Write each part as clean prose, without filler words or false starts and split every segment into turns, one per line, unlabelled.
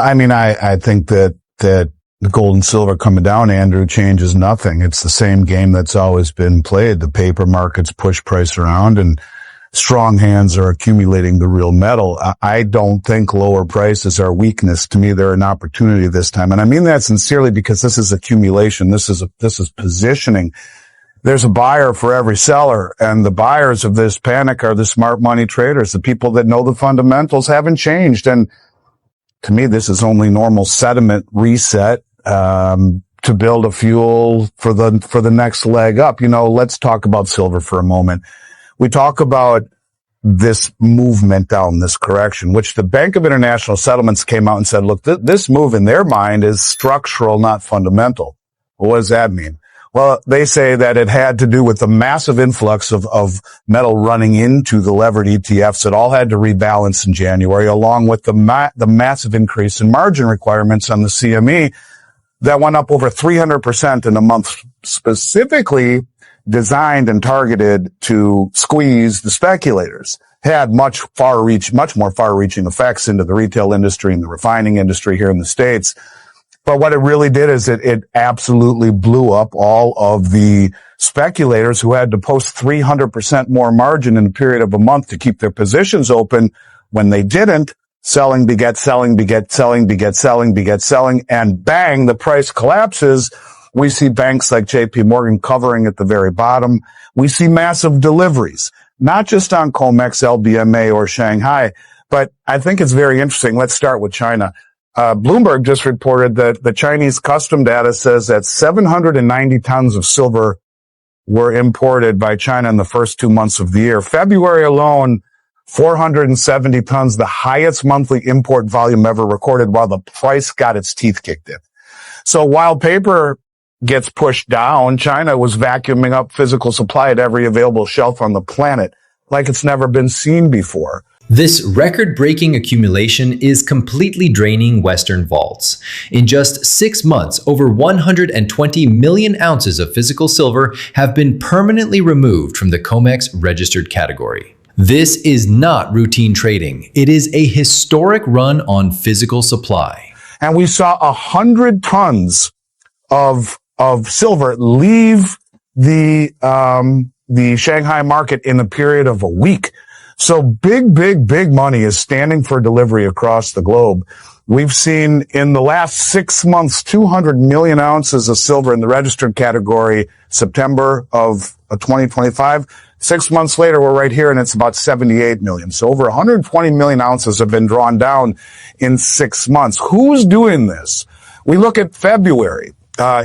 I mean, I think that the gold and silver coming down, Andrew, changes nothing. It's the same game that's always been played. The paper markets push price around and strong hands are accumulating the real metal. I don't think lower prices are weakness. To me, they're an opportunity this time. And I mean that sincerely because this is accumulation. This is positioning. There's a buyer for every seller, and the buyers of this panic are the smart money traders, the people that know the fundamentals haven't changed. And to me, this is only normal sediment reset, to build a fuel for the next leg up. Let's talk about silver for a moment. We talk about this movement down, this correction, which the Bank of International Settlements came out and said, look, this move in their mind is structural, not fundamental. Well, what does that mean? Well, they say that it had to do with the massive influx of metal running into the levered ETFs that all had to rebalance in January, along with the massive increase in margin requirements on the CME that went up over 300% in a month, specifically designed and targeted to squeeze the speculators. Had much more far-reaching effects into the retail industry and the refining industry here in the States. But what it really did is it absolutely blew up all of the speculators who had to post 300% more margin in a period of a month to keep their positions open. When they didn't, selling beget selling, beget selling, beget selling, beget selling, and bang, the price collapses. We see banks like JP Morgan covering at the very bottom. We see massive deliveries, not just on COMEX, LBMA, or Shanghai, but I think it's very interesting. Let's start with China. Bloomberg just reported that the Chinese custom data says that 790 tons of silver were imported by China in the first 2 months of the year. February alone, 470 tons, the highest monthly import volume ever recorded, while the price got its teeth kicked in. So while paper gets pushed down, China was vacuuming up physical supply at every available shelf on the planet like it's never been seen before.
This record-breaking accumulation is completely draining Western vaults. In just 6 months, over 120 million ounces of physical silver have been permanently removed from the COMEX registered category. This is not routine trading. It is a historic run on physical supply.
And we saw 100 tons of silver leave the Shanghai market in a period of a week. So big money is standing for delivery across the globe. We've seen in the last 6 months, 200 million ounces of silver in the registered category, September of 2025. 6 months later, we're right here and it's about 78 million. So over 120 million ounces have been drawn down in 6 months. Who's doing this? We look at February,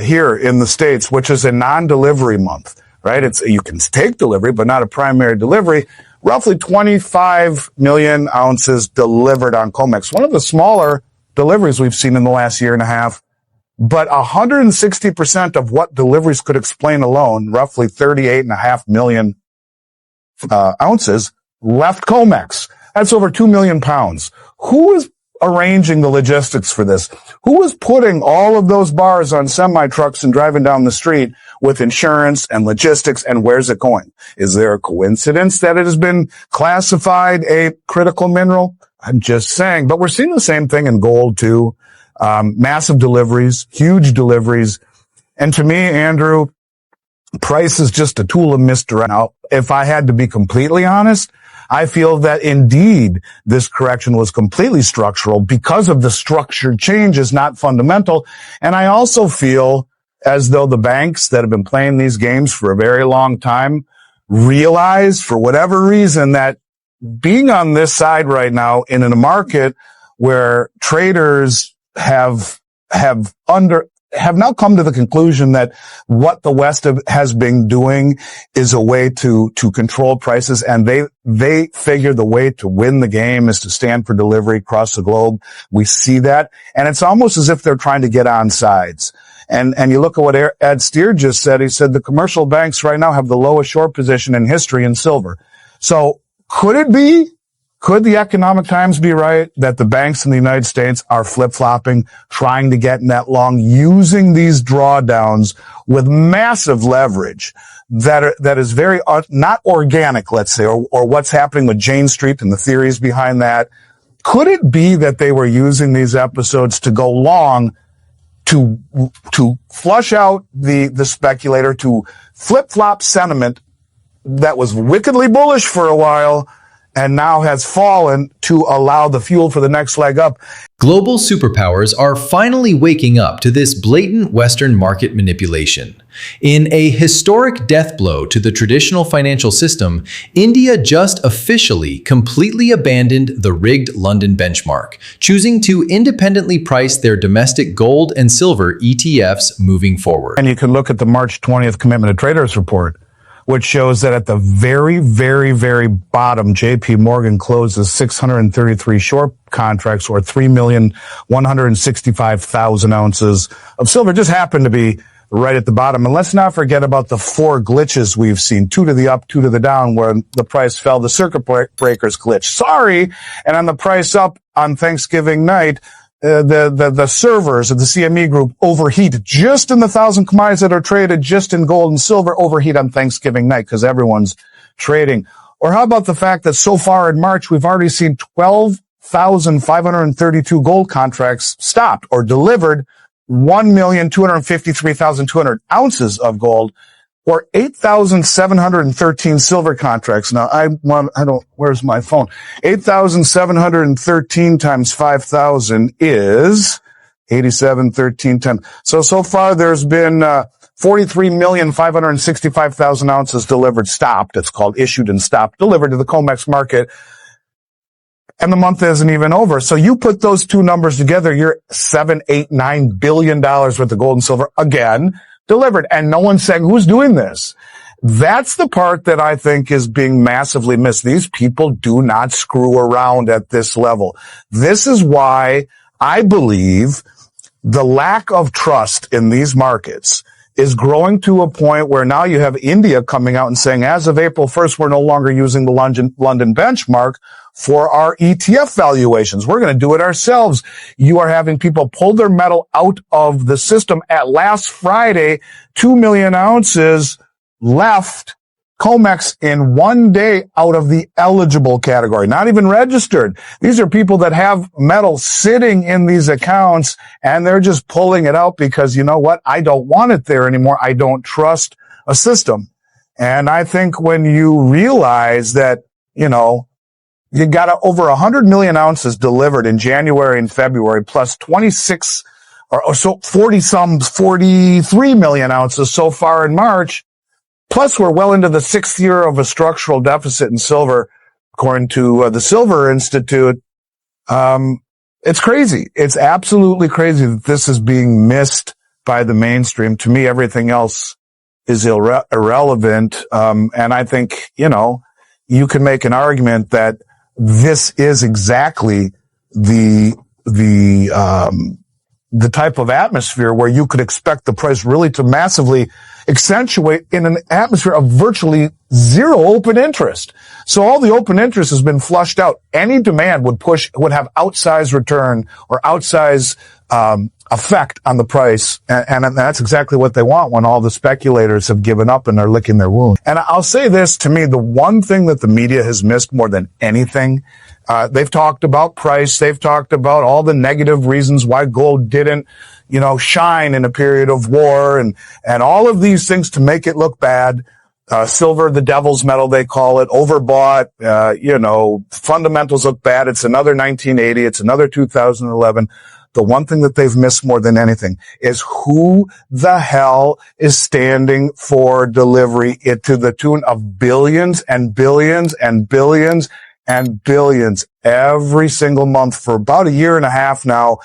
here in the States, which is a non-delivery month, right? You can take delivery, but not a primary delivery. Roughly 25 million ounces delivered on COMEX. One of the smaller deliveries we've seen in the last year and a half, but 160% of what deliveries could explain alone, roughly 38.5 million ounces, left COMEX. That's over 2 million pounds. Who is arranging the logistics for this? Who is putting all of those bars on semi-trucks and driving down the street with insurance and logistics, and where's it going? Is there a coincidence that it has been classified a critical mineral? I'm just saying. But we're seeing the same thing in gold too. Massive deliveries, huge deliveries. And to me, Andrew, price is just a tool of misdirect. Now, if I had to be completely honest, I feel that indeed this correction was completely structural because of the structure changes, not fundamental. And I also feel as though the banks that have been playing these games for a very long time realize, for whatever reason, that being on this side right now in a market where traders have now come to the conclusion that what the West has been doing is a way to control prices, and they figure the way to win the game is to stand for delivery across the globe. We see that, and it's almost as if they're trying to get on sides. And you look at what Ed Steer just said. He said the commercial banks right now have the lowest short position in history in silver. So could the Economic Times be right that the banks in the United States are flip-flopping, trying to get net long, using these drawdowns with massive leverage that is very not organic, let's say, or what's happening with Jane Street and the theories behind that? Could it be that they were using these episodes to go long, to flush out the speculator, to flip-flop sentiment that was wickedly bullish for a while and now has fallen to allow the fuel for the next leg up?
Global superpowers are finally waking up to this blatant Western market manipulation. In a historic death blow to the traditional financial system, India just officially completely abandoned the rigged London benchmark, choosing to independently price their domestic gold and silver ETFs moving forward.
And you can look at the March 20th Commitment of Traders report, which shows that at the very, very, very bottom, JP Morgan closes 633 short contracts, or 3,165,000 ounces of silver. Just happened to be right at the bottom. And let's not forget about the four glitches we've seen, 2 to the up, 2 to the down, where the price fell. The circuit breakers glitch. Sorry. And on the price up on Thanksgiving night, the servers of the CME group overheat just in the 1,000 commodities that are traded, just in gold and silver, overheat on Thanksgiving night because everyone's trading. Or how about the fact that so far in March, we've already seen 12,532 gold contracts stopped or delivered 1,253,200 ounces of gold, or 8,713 silver contracts. Now, where's my phone? 8,713 times 5,000 is 8713 times. So far there's been 43,565,000 ounces delivered, stopped. It's called issued and stopped, delivered to the COMEX market. And the month isn't even over. So you put those two numbers together, you're $7, $8, $9 billion worth of gold and silver again delivered. And no one's saying who's doing this. That's the part that I think is being massively missed. These people do not screw around at this level. This is why I believe the lack of trust in these markets is growing to a point where now you have India coming out and saying, as of April 1st, we're no longer using the London benchmark for our ETF valuations. We're going to do it ourselves. You are having people pull their metal out of the system. At last Friday, 2 million ounces left COMEX in one day out of the eligible category, not even registered. These are people that have metal sitting in these accounts and they're just pulling it out because, you know what? I don't want it there anymore. I don't trust a system. And I think when you realize that, you know, you got over 100 million ounces delivered in January and February, plus 26 or so 43 million ounces so far in March. Plus, we're well into the 6th year of a structural deficit in silver, according to the Silver Institute. It's crazy. It's absolutely crazy that this is being missed by the mainstream. To me, everything else is irrelevant. And I think, you know, you can make an argument that this is exactly the type of atmosphere where you could expect the price really to massively accentuate in an atmosphere of virtually zero open interest. So all the open interest has been flushed out. Any demand would have outsized return or outsized effect on the price. And that's exactly what they want when all the speculators have given up and are licking their wounds. And I'll say this, to me, the one thing that the media has missed more than anything, they've talked about price. They've talked about all the negative reasons why gold didn't, you know, shine in a period of war and all of these things to make it look bad. Silver, the devil's metal, they call it, overbought, you know, fundamentals look bad. It's another 1980. It's another 2011. The one thing that they've missed more than anything is who the hell is standing for delivery to the tune of billions and billions and billions and billions every single month for about a year and a half now.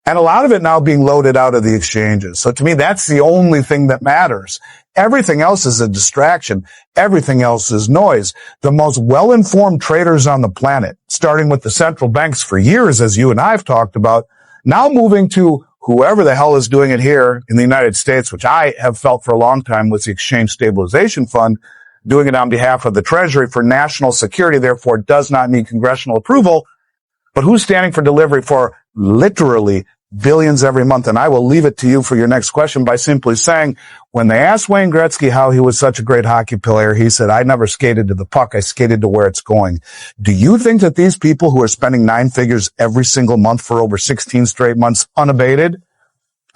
And a lot of it now being loaded out of the exchanges. So to me, that's the only thing that matters. Everything else is a distraction. Everything else is noise. The most well-informed traders on the planet, starting with the central banks for years, as you and I have talked about, now moving to whoever the hell is doing it here in the United States, which I have felt for a long time was the Exchange Stabilization Fund, doing it on behalf of the Treasury for national security, therefore does not need congressional approval. But who's standing for delivery for literally billions every month. And I will leave it to you for your next question by simply saying, when they asked Wayne Gretzky how he was such a great hockey player, he said, I never skated to the puck. I skated to where it's going. Do you think that these people who are spending 9 figures every single month for over 16 straight months unabated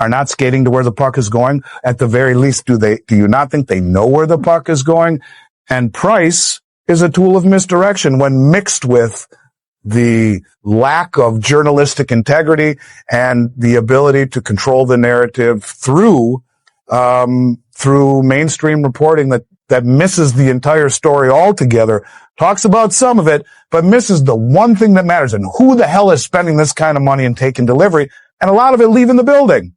are not skating to where the puck is going? At the very least, do you not think they know where the puck is going? And price is a tool of misdirection when mixed with the lack of journalistic integrity and the ability to control the narrative through mainstream reporting that misses the entire story altogether, talks about some of it, but misses the one thing that matters. And who the hell is spending this kind of money and taking delivery? And a lot of it leaving the building.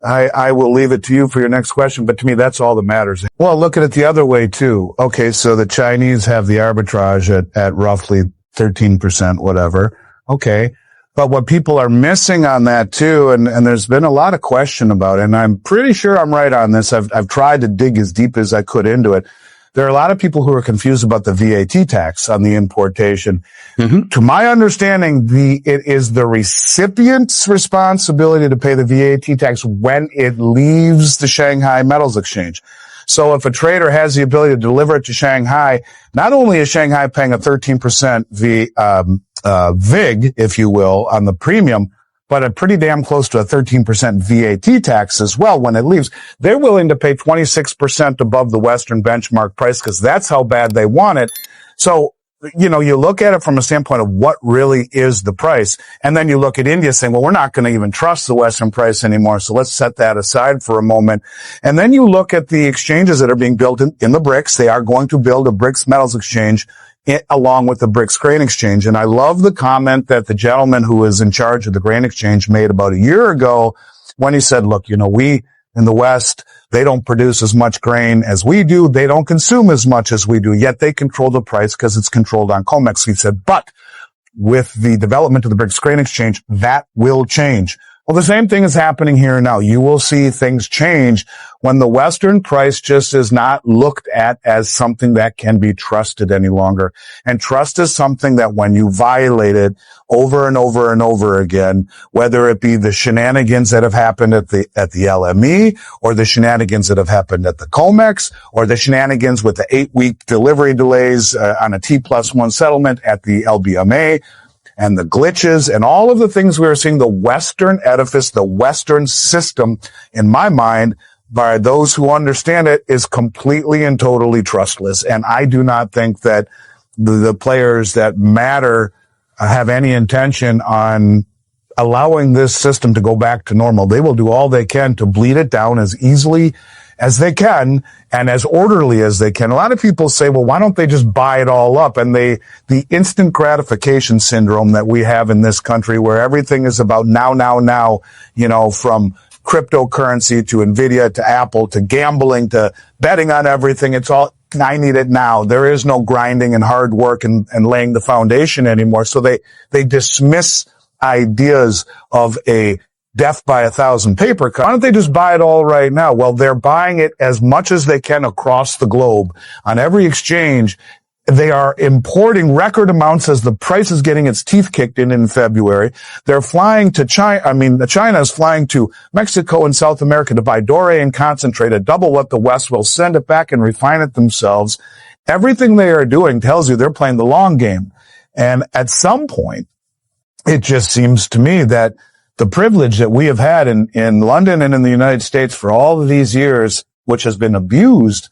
I will leave it to you for your next question, but to me, that's all that matters. Well, look at it the other way too. Okay, so the Chinese have the arbitrage at roughly 13%, whatever. Okay. But what people are missing on that too, and there's been a lot of question about it, and I'm pretty sure I'm right on this. I've tried to dig as deep as I could into it. There are a lot of people who are confused about the VAT tax on the importation. Mm-hmm. To my understanding, it is the recipient's responsibility to pay the VAT tax when it leaves the Shanghai Metals Exchange. So if a trader has the ability to deliver it to Shanghai, not only is Shanghai paying a 13% VIG, if you will, on the premium, but a pretty damn close to a 13% VAT tax as well when it leaves. They're willing to pay 26% above the Western benchmark price because that's how bad they want it. So, you know, you look at it from a standpoint of what really is the price. And then you look at India saying, well, we're not going to even trust the Western price anymore. So let's set that aside for a moment. And then you look at the exchanges that are being built in the BRICS. They are going to build a BRICS metals exchange along with the BRICS grain exchange. And I love the comment that the gentleman who is in charge of the grain exchange made about a year ago when he said, look, you know, we in the West, they don't produce as much grain as we do. They don't consume as much as we do, yet they control the price because it's controlled on COMEX. He said, but with the development of the BRICS grain exchange, that will change. Well, the same thing is happening here now. You will see things change when the Western price just is not looked at as something that can be trusted any longer. And trust is something that when you violate it over and over and over again, whether it be the shenanigans that have happened at the LME or the shenanigans that have happened at the COMEX or the shenanigans with the 8-week delivery delays on a T+1 settlement at the LBMA, and the glitches and all of the things we are seeing, the Western edifice, the Western system, in my mind, by those who understand it, is completely and totally trustless. And I do not think that the players that matter have any intention on allowing this system to go back to normal. They will do all they can to bleed it down as easily as they can and as orderly as they can. A lot of people say, well, why don't they just buy it all up? And the instant gratification syndrome that we have in this country where everything is about now, you know, from cryptocurrency to Nvidia to Apple to gambling to betting on everything. It's all, I need it now. There is no grinding and hard work and laying the foundation anymore. So they dismiss ideas of a death by 1,000 paper cuts. Why don't they just buy it all right now? Well, they're buying it as much as they can across the globe on every exchange. They are importing record amounts as the price is getting its teeth kicked in February. They're flying to China. China is flying to Mexico and South America to buy doré and concentrate at double what the West will send it back and refine it themselves. Everything they are doing tells you they're playing the long game. And at some point, it just seems to me that the privilege that we have had in London and in the United States for all of these years, which has been abused,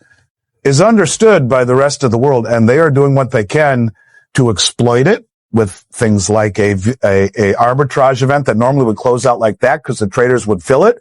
is understood by the rest of the world. And they are doing what they can to exploit it with things like a arbitrage event that normally would close out like that because the traders would fill it,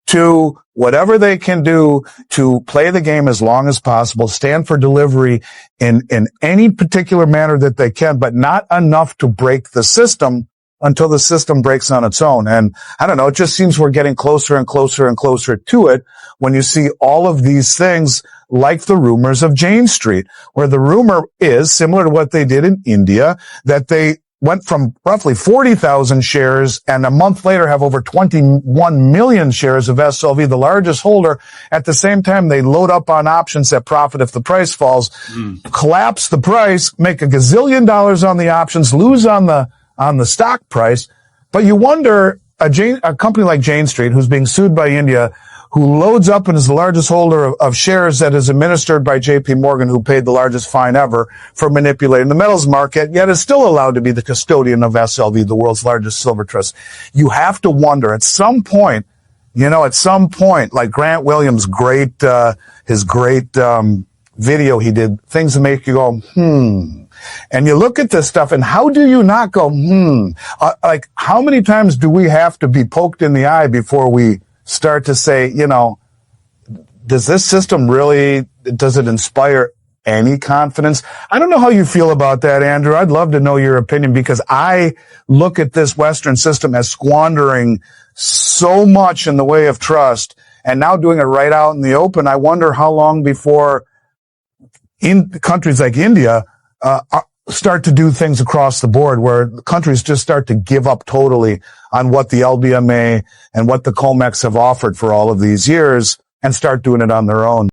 to whatever they can do to play the game as long as possible, stand for delivery in any particular manner that they can, but not enough to break the system until the system breaks on its own. And I don't know, it just seems we're getting closer and closer and closer to it when you see all of these things like the rumors of Jane Street, where the rumor is similar to what they did in India, that they went from roughly 40,000 shares and a month later have over 21 million shares of SLV, the largest holder. At the same time, they load up on options that profit if the price falls, collapse the price, make a gazillion dollars on the options, lose on the stock price. But you wonder, a company like Jane Street, who's being sued by India, who loads up and is the largest holder of shares that is administered by JP Morgan, who paid the largest fine ever for manipulating the metals market, yet is still allowed to be the custodian of SLV, the world's largest silver trust. You have to wonder at some point, like Grant Williams' his great video he did, things that make you go, And you look at this stuff, and how do you not go, like, how many times do we have to be poked in the eye before we start to say, does this system really, does it inspire any confidence? I don't know how you feel about that, Andrew. I'd love to know your opinion, because I look at this Western system as squandering so much in the way of trust, and now doing it right out in the open. I wonder how long before in countries like India start to do things across the board, where countries just start to give up totally on what the LBMA and what the COMEX have offered for all of these years and start doing it on their own.